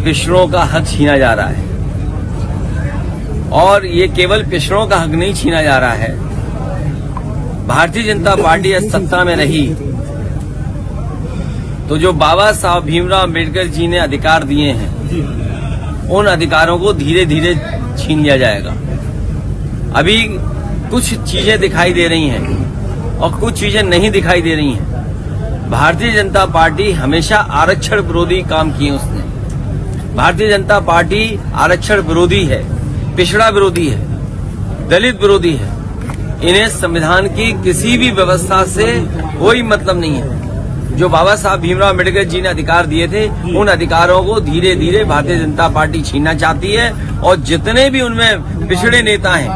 पिछड़ों का हक छीना जा रहा है। और ये केवल पिछड़ों का हक नहीं छीना जा रहा है, भारतीय जनता पार्टी सत्ता में रही तो जो बाबा साहब भीमराव अम्बेडकर जी ने अधिकार दिए हैं उन अधिकारों को धीरे धीरे छीन लिया जाएगा। अभी कुछ चीजें दिखाई दे रही हैं और कुछ चीजें नहीं दिखाई दे रही हैं। भारतीय जनता पार्टी हमेशा आरक्षण विरोधी काम किए उसने। भारतीय जनता पार्टी आरक्षण विरोधी है, पिछड़ा विरोधी है, दलित विरोधी है। इन्हें संविधान की किसी भी व्यवस्था से कोई मतलब नहीं है। जो बाबा साहब भीमराव अम्बेडकर जी ने अधिकार दिए थे उन अधिकारों को धीरे धीरे भारतीय जनता पार्टी छीनना चाहती है और जितने भी उनमें पिछड़े नेता हैं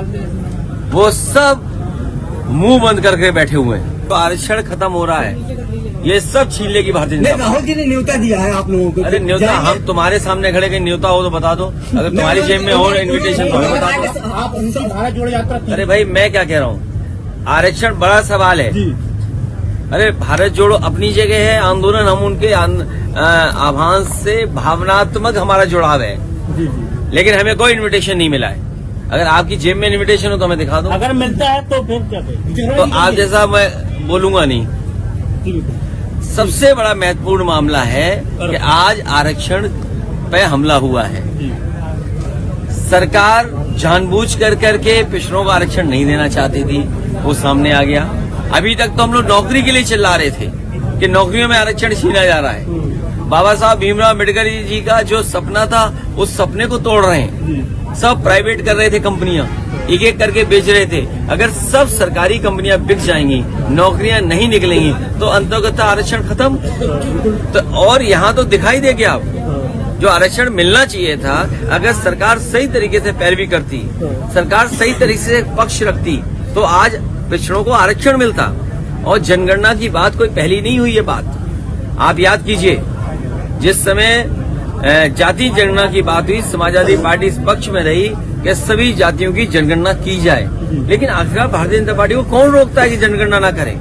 वो सब मुंह बंद करके बैठे हुए हैं। तो आरक्षण खत्म हो रहा है, ये सब छीन लेगी भारतीय जनता पार्टी। राहुल जी ने न्योता दिया है आप लोगों को। अरे न्योता हम तुम्हारे सामने खड़े के न्योता हो तो बता दो, अगर तुम्हारी जेब में हो इन्विटेशन तो बता दो। आप उनकी भारत जोड़ो यात्रा। अरे भाई मैं क्या कह रहा हूँ, आरक्षण बड़ा सवाल है। अरे भारत जोड़ो अपनी जगह है, आंदोलन हम उनके आह्वान से भावनात्मक हमारा जुड़ाव है, लेकिन हमें कोई इन्विटेशन नहीं मिला है। अगर आपकी जेब में इन्विटेशन हो तो हमें दिखा दो। अगर मिलता है तो फिर क्या? तो आप जैसा मैं बोलूंगा नहीं। सबसे बड़ा महत्वपूर्ण मामला है कि आज आरक्षण पे हमला हुआ है। सरकार जानबूझ करके पिछड़ों को आरक्षण नहीं देना चाहती थी, वो सामने आ गया। अभी तक तो हम लोग नौकरी के लिए चिल्ला रहे थे कि नौकरियों में आरक्षण छीना जा रहा है। बाबा साहब भीमराव अम्बेडकर जी का जो सपना था उस सपने को तोड़ रहे हैं। सब प्राइवेट कर रहे थे, कंपनियां एक एक करके बेच रहे थे। अगर सब सरकारी कंपनियां बिक जाएंगी, नौकरियां नहीं निकलेंगी तो अंतर्गत आरक्षण खत्म। तो और यहाँ तो दिखाई दे गया जो आरक्षण मिलना चाहिए था, अगर सरकार सही तरीके से पैरवी करती, सरकार सही तरीके से पक्ष रखती तो आज पिछड़ों को आरक्षण मिलता। और जनगणना की बात कोई पहली नहीं हुई, ये बात आप याद कीजिए। जिस समय जाति जनगणना की बात हुई, समाजवादी पार्टी इस पक्ष में रही कि सभी जातियों की जनगणना की जाए, लेकिन आखिरकार भारतीय जनता पार्टी को कौन रोकता है कि जनगणना ना करे?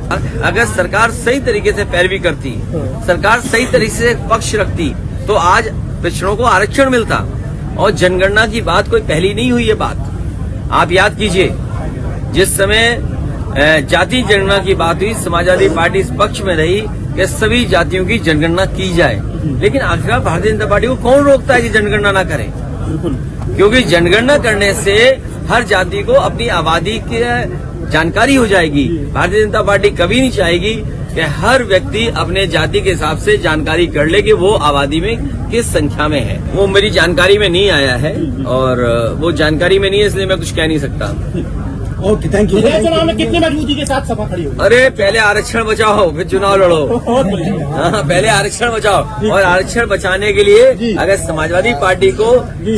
अगर सरकार सही तरीके से पैरवी करती, सरकार सही तरीके से पक्ष रखती तो आज पिछड़ों को आरक्षण मिलता। और जनगणना की बात कोई पहली नहीं हुई, ये बात आप याद कीजिए। जिस समय जाति जनगणना की बात हुई, समाजवादी पार्टी इस पक्ष में रही कि सभी जातियों की जनगणना की जाए, लेकिन आखिरकार भारतीय जनता पार्टी को कौन रोकता है कि जनगणना ना करे? क्योंकि जनगणना करने से हर जाति को अपनी आबादी की जानकारी हो जाएगी। भारतीय जनता पार्टी कभी नहीं चाहेगी कि हर व्यक्ति अपने जाति के हिसाब से जानकारी कर ले कि वो आबादी में किस संख्या में है। वो मेरी जानकारी में नहीं आया है और वो जानकारी में नहीं है, इसलिए मैं कुछ कह नहीं सकता। Okay, thank you. चुनाव में कितनी मजबूती के साथ सभा खड़ी होगी? अरे पहले आरक्षण बचाओ फिर चुनाव लड़ो। हाँ, पहले आरक्षण बचाओ। और आरक्षण बचाने के लिए अगर समाजवादी पार्टी को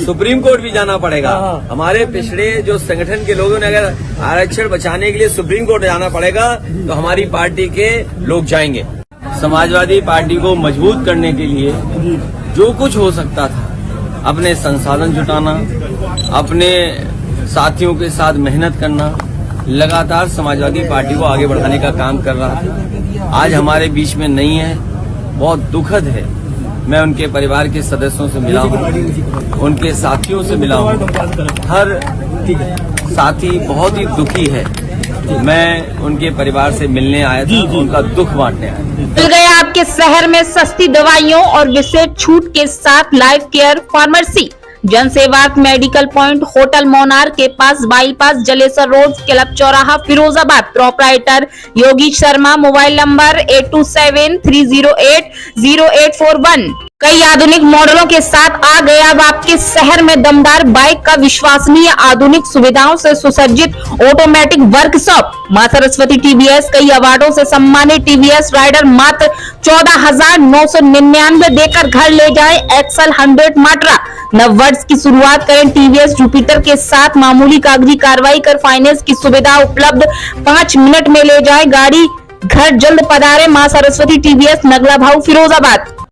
सुप्रीम कोर्ट भी जाना पड़ेगा, हमारे पिछड़े जो संगठन के लोगों ने अगर आरक्षण बचाने के लिए सुप्रीम कोर्ट जाना पड़ेगा तो हमारी पार्टी के लोग जाएंगे। समाजवादी पार्टी को मजबूत करने के लिए जो कुछ हो सकता था, अपने संसाधन जुटाना, अपने साथियों के साथ मेहनत करना, लगातार समाजवादी पार्टी को आगे बढ़ाने का काम कर रहा था। आज हमारे बीच में नहीं है, बहुत दुखद है। मैं उनके परिवार के सदस्यों से मिला हूँ, उनके साथियों से मिला हूँ। हर साथी बहुत ही दुखी है। मैं उनके परिवार से मिलने आया था, उनका दुख बांटने आया। मिल गया आपके शहर में सस्ती दवाइयों और विशेष छूट के साथ लाइफ केयर फार्मेसी, जनसेवा मेडिकल पॉइंट, होटल मोनार के पास, बाईपास, जलेसर रोड, क्लब चौराहा, Firozabad. Proprietor Yogish Sharma. Mobile number 8273080841। कई आधुनिक मॉडलों के साथ आ गया अब आपके शहर में दमदार बाइक का विश्वसनीय आधुनिक सुविधाओं से सुसज्जित ऑटोमेटिक वर्कशॉप। मां सरस्वती टीवीएस कई अवार्डों से सम्मानित टीवीएस राइडर मात्र 14,999 देकर घर ले जाए एक्सल 100 मात्रा। नव वर्ष की शुरुआत करें टीवीएस जुपिटर के साथ। मामूली कागजी कार्रवाई कर फाइनेंस की सुविधा उपलब्ध, 5 मिनट में ले जाए गाड़ी घर। जल्द पधारे मां सरस्वती टीवीएस, नगला भाऊ, फिरोजाबाद।